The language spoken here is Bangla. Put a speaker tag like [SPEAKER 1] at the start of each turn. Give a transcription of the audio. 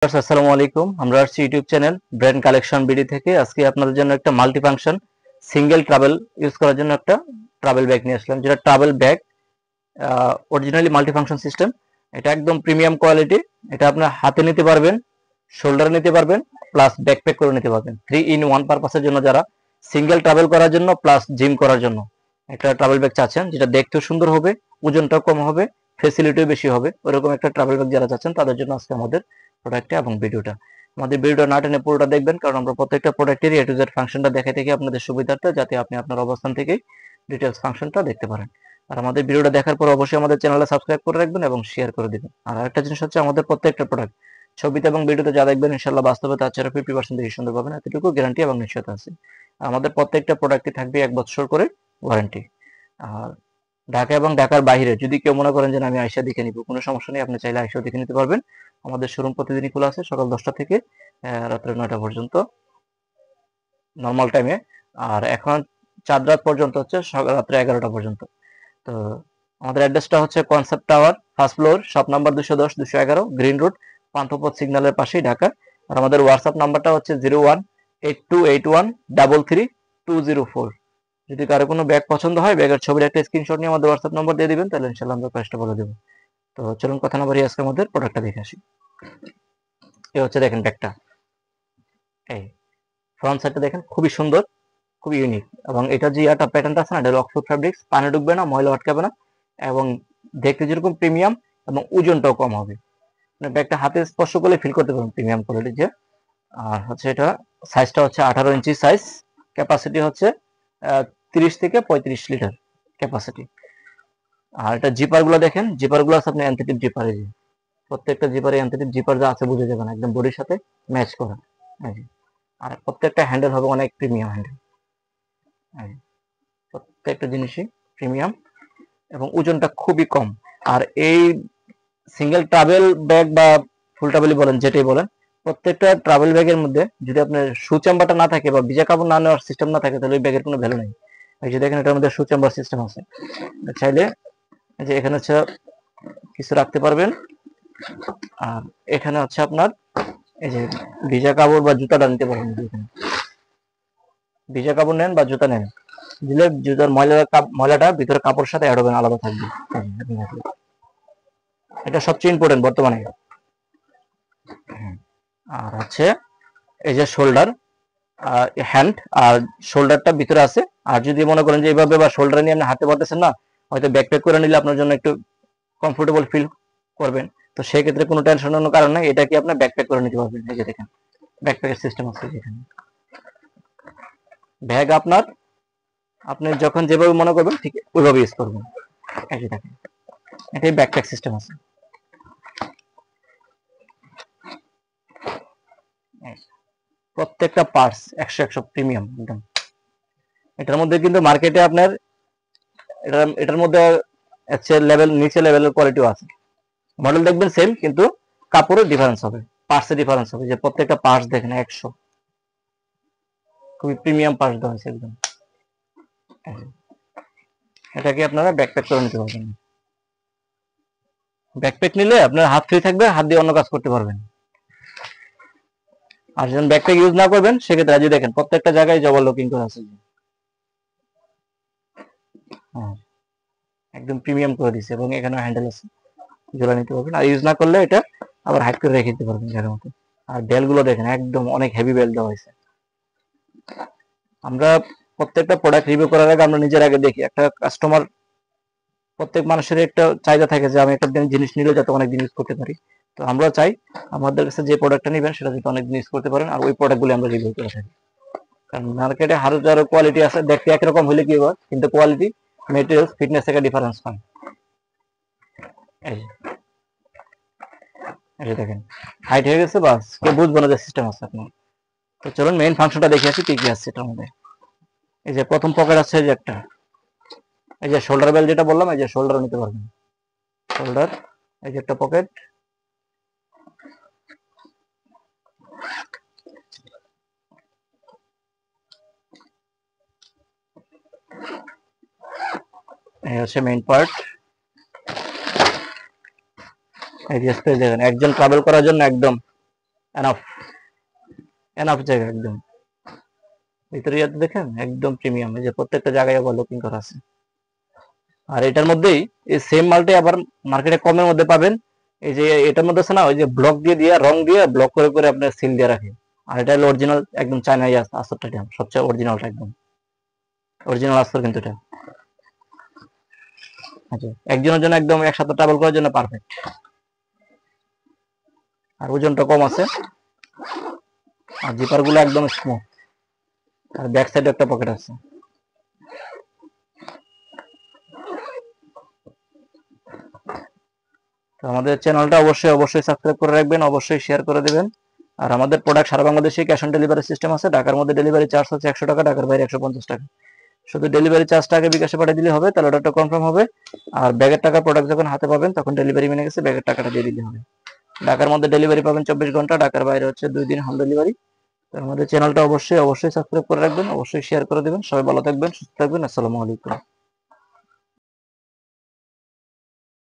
[SPEAKER 1] আসসালামু আলাইকুম। আমরা আসছি YouTube channel brand collection BD থেকে। আজকে আপনাদের জন্য একটা multi function single travel use করার জন্য একটা ট্রাভেল ব্যাগ নিয়ে আসলাম, যেটা travel bag originally multi function system. এটা একদম প্রিমিয়াম কোয়ালিটি। এটা আপনার হাতে নিতে পারবেন, শোল্ডারে নিতে পারবেন, প্লাস ব্যাকপ্যাক করে নিতে পারবেন। 3 in 1 পারপাসের জন্য, যারা সিঙ্গেল ট্রাভেল করার জন্য প্লাস জিম করার জন্য একটা ট্রাভেল ব্যাগ চাচ্ছেন, যেটা দেখতেও সুন্দর হবে, ওজনটাও কম হবে, ফেসিলিটিও বেশি হবে, ওরকম একটা ট্রাভেল ব্যাগ যারা চাচ্ছেন তাদের জন্য আজকে আমাদের প্রোডাক্টটা এবং ভিডিওটা। আমাদের ভিডিওটা না টেনে পুরোটা দেখবেন, কারণ আমরা প্রত্যেকটা প্রোডাক্টেরই এ টু জেড ফাংশনটা দেখে থেকে আপনাদের সুবিধার্থে, যাতে আপনি আপনার অবস্থান থেকেই ডিটেলস ফাংশনটা দেখতে পারেন। আর আমাদের ভিডিওটা দেখার পর অবশ্যই আমাদের চ্যানেলে সাবস্ক্রাইব করে রাখবেন এবং শেয়ার করে দিবেন। আর আরেকটা জিনিস হচ্ছে, আমাদের প্রত্যেকটা প্রোডাক্ট ছবিতে এবং ভিডিওতে যা দেখবেন ইনশাল্লাহ বাস্তবে তার চেয়ে 50% বেশি সুন্দর পাবেন, এতটুকু গ্যারান্টি এবং নিশ্চয়তা আছে। আমাদের প্রত্যেকটা প্রোডাক্টই থাকবে 1 বছর করে ওয়ারেন্টি। আর ঢাকা এবং ঢাকার বাইরে যদি কেউ মনে করেন যে আমি আইসা দেখে নিব, কোনো সমস্যা নেই, আপনি চাইলে আইসাও দেখে নিতে পারবেন। আমাদের শোরুম প্রতিদিনই খোলা আছে, সকাল 10টা থেকে রাত্রে 9টা পর্যন্ত নর্মাল টাইমে। আর এখন চাঁদ রাত পর্যন্ত হচ্ছে রাত্রে 11টা পর্যন্ত। তো আমাদের অ্যাড্রেসটা হচ্ছে concept tower, first floor, shop number 210 211 green road, Panthapath সিগন্যালের পাশেই, ঢাকা। আর আমাদের হোয়াটসঅ্যাপ নাম্বারটা হচ্ছে 018281332204। যদি কারো কোনো ব্যাগ পছন্দ হয়, ব্যাগের ছবির একটা স্ক্রিনশট নিয়ে আমাদের হোয়াটসঅ্যাপ নাম্বার দিয়ে দিবেন, তাহলে ইনশাল্লাহ আমরা প্রাইসটা বলে দেবো। তো চলুন কথা না বাড়িয়ে আজকে আমাদের প্রোডাক্টটা দেখে আসি। এই হচ্ছে দেখেন ব্যাগটা, এই ফ্রন্ট সাইডটা দেখেন, খুবই সুন্দর, খুবই ইউনিক। এবং এটা যে প্যাটার্নটা আছে না, এটা অক্সফোর্ড ফ্যাব্রিক্স, পানি ঢুকবে না, ময়লা আটকাবে না, এবং দেখতে যেরকম প্রিমিয়াম এবং ওজনটাও কম হবে। মানে ব্যাগটা হাতে স্পর্শ করলে ফিল করতে পারবেন প্রিমিয়াম কোয়ালিটি যে। আর হচ্ছে এটা সাইজটা হচ্ছে 18 ইঞ্চি সাইজ, ক্যাপাসিটি হচ্ছে 30 থেকে 35 লিটার ক্যাপাসিটি। আর এটা জিপার গুলো দেখেন, জিপার গুলো আছে আপনি অ্যান্থেটিক জিপার, এই যে প্রত্যেকটা জিপারে অ্যান্থেটিক জিপার যা আছে বুঝে যাবেন, একদম বডির সাথে ম্যাচ করা। আর প্রত্যেকটা হ্যান্ডেল হবে অনেক প্রিমিয়াম হ্যান্ডেল, প্রত্যেকটা জিনিসই প্রিমিয়াম এবং ওজনটা খুবই কম। আর এই সিঙ্গেল ট্রাভেল ব্যাগ বা ফুল ট্রাভেলই বলেন, যেটাই বলেন, প্রত্যেকটা ট্রাভেল ব্যাগের মধ্যে যদি আপনার শু চেম্বারটা না থাকে বা ভিজা কাপড় না নেওয়ার সিস্টেম না থাকে, তাহলে ওই ব্যাগের কোনো ভ্যালু নেই। এই যে দেখেন, এটার মধ্যে শু চেম্বার সিস্টেম আছে, চাইলে এই যে এখানে হচ্ছে কিছু রাখতে পারবেন। আর এখানে হচ্ছে আপনার এই যে ভিজা কাপড় বা জুতাটা নিতে পারবেন। এখানে ভিজা কাপড় নেন বা জুতা নেন, দিলে জুতার ময়লাটা ভিতরে কাপড়ের সাথে অ্যাড হবে না, আলাদা থাকবে। এটা সবচেয়ে ইম্পর্টেন্ট বর্তমানে। আর হচ্ছে এই যে শোল্ডার, হ্যান্ড আর শোল্ডারটা ভিতরে আছে। আর যদি মনে করেন যে এইভাবে বা শোল্ডার নিয়ে আপনি হাঁটতে পারতেছেন না, হয়তো ব্যাকপ্যাক করে নিলে আপনার জন্য একটু কমফোর্টেবল ফিল করবেন, তো সেই ক্ষেত্রে কোনো টেনশনের কারণ নাই, এটা কি আপনার ব্যাকপ্যাক করে নিতে পারবেন। এই যে দেখেন, ব্যাকপ্যাকের সিস্টেম আছে এখানে। ব্যাগ আপনার, আপনি যখন যেভাবে মনে করবেন ঠিক ওইভাবে ইউজ করবেন। এই যে দেখেন, এটাই ব্যাকপ্যাক সিস্টেম আছে। প্রত্যেকটা পার্টস 100 প্রিমিয়াম একদম। এটার মধ্যে কিন্তু মার্কেটে আপনার এটার মধ্যে নিচে লেভেলের কোয়ালিটিও আছে। মডেল দেখবেন সেম, কিন্তু কাপড়ের ডিফারেন্স হবে, পার্টসের ডিফারেন্স হবে। যে প্রত্যেকটা পার্টস দেখেন 100, খুবই প্রিমিয়াম পার্টস দেওয়া হয়েছে একদম। এটাকে আপনারা ব্যাকপ্যাক করে নিতে পারবেন। ব্যাকপ্যাক নিলে আপনার হাত ফ্রি থাকবে, হাত দিয়ে অন্য কাজ করতে পারবেন। আর যখন ব্যাকপ্যাক ইউজ না করবেন, সেক্ষেত্রে আজ দেখেন প্রত্যেকটা জায়গায় জবর লকিং করা আছে, একদম প্রিমিয়াম করে দিচ্ছে। এবং এখানে হ্যান্ডেল আছে, ঝোলা নিতে পারবেন। আর ইউজ না করলে এটা আবার হাইড করে রেখে দিতে পারবেন জায়গার মতো। আর বেল গুলো দেখেন, একদম অনেক হেভি বেল দেওয়া হয়েছে। আমরা প্রত্যেকটা প্রোডাক্ট রিভিউ করার আগে আমরা নিজের আগে দেখি। একটা কাস্টমার, প্রত্যেক মানুষের একটা চাহিদা থাকে যে আমি একটা জিনিস নিলে যাতে অনেক দিন ইউজ করতে পারি। তো আমরা চাই আমাদের কাছে যে প্রোডাক্টটা নেবেন সেটা যাতে অনেক দিন ইউজ করতে পারেন, আর ওই প্রোডাক্টগুলো আমরা রিভিউ করে থাকি। কারণ মার্কেটে হাজারো কোয়ালিটি আছে, দেখতে একরকম হলে কি হয়, কিন্তু কোয়ালিটি, মেটেরিয়ালস, ফিটনেস থেকে ডিফারেন্স হয়। এই দেখেন হাইট হয়ে গেছে, বাস কেউ বুঝবো না যে সিস্টেম আছে আপনার। তো চলুন মেইন ফাংশনটা দেখে আসি কি কি আছে এটার মধ্যে। এই যে প্রথম পকেট আছে, যে একটা এই যে শোল্ডার বেল্ট যেটা বললাম, এই যে শোল্ডার নিতে পারবেন, শোল্ডার। এই যে একটা পকেট, এই হচ্ছে মেইন পার্ট। এই যে স্পেস দেখেন, একজন ট্রাভেল করার জন্য একদম এনাফ এনাফ জায়গা একদম ভিতরে ইয়াতে দেখেন একদম প্রিমিয়াম, এই যে প্রত্যেকটা জায়গায় আবার লুকিং করা আছে। আর এটার মধ্যেই এই সেম মালটাই আবার মার্কেটে কমের মধ্যে পাবেন। এই যে এটার মধ্যে আছে না, ওই যে ব্লক দিয়ে দিয়ে রং দিয়ে ব্লক করে করে আপনার সিল দিয়ে রাখে। আর এটা হলো অরিজিনাল একদম চায়নাই আস্তরটা, এটা সবচেয়ে অরিজিনালটা, একদম অরিজিনাল আস্তর কিন্তু এটা। আচ্ছা, একজনের জন্য একদম একসাথে ট্রাভেল করার জন্য পারফেক্ট। আর ওজনটা কম আছে, আর জিপার গুলো একদম স্মুথ, আর ব্যাক সাইডে একটা পকেট আছে। তো আমাদের চ্যানেলটা অবশ্যই অবশ্যই সাবস্ক্রাইব করে রাখবেন, অবশ্যই শেয়ার করে দেবেন। আর আমাদের প্রোডাক্ট সারা বাংলাদেশে ক্যাশ অন ডেলিভারি সিস্টেম আছে। ঢাকার মধ্যে ডেলিভারি চার্জ হচ্ছে 100 টাকা, ঢাকার বাইরে 150 টাকা। শুধু ডেলিভারি চার্জটা আগে বিকাশে পাঠিয়ে দিলে হবে, তাহলে অর্ডারটা কনফার্ম হবে। আর ব্যাগের টাকা প্রোডাক্ট যখন হাতে পাবেন তখন ডেলিভারি মেনে গেছে, ব্যাগের টাকাটা দিয়ে দিলে হবে। ঢাকার মধ্যে ডেলিভারি পাবেন 24 ঘন্টা, ঢাকার বাইরে হচ্ছে 2 দিন হোম ডেলিভারি। তো আমাদের চ্যানেলটা অবশ্যই অবশ্যই সাবস্ক্রাইব করে রাখবেন, অবশ্যই শেয়ার করে দেবেন। সবাই ভালো থাকবেন, সুস্থ থাকবেন। আসসালামু আলাইকুম।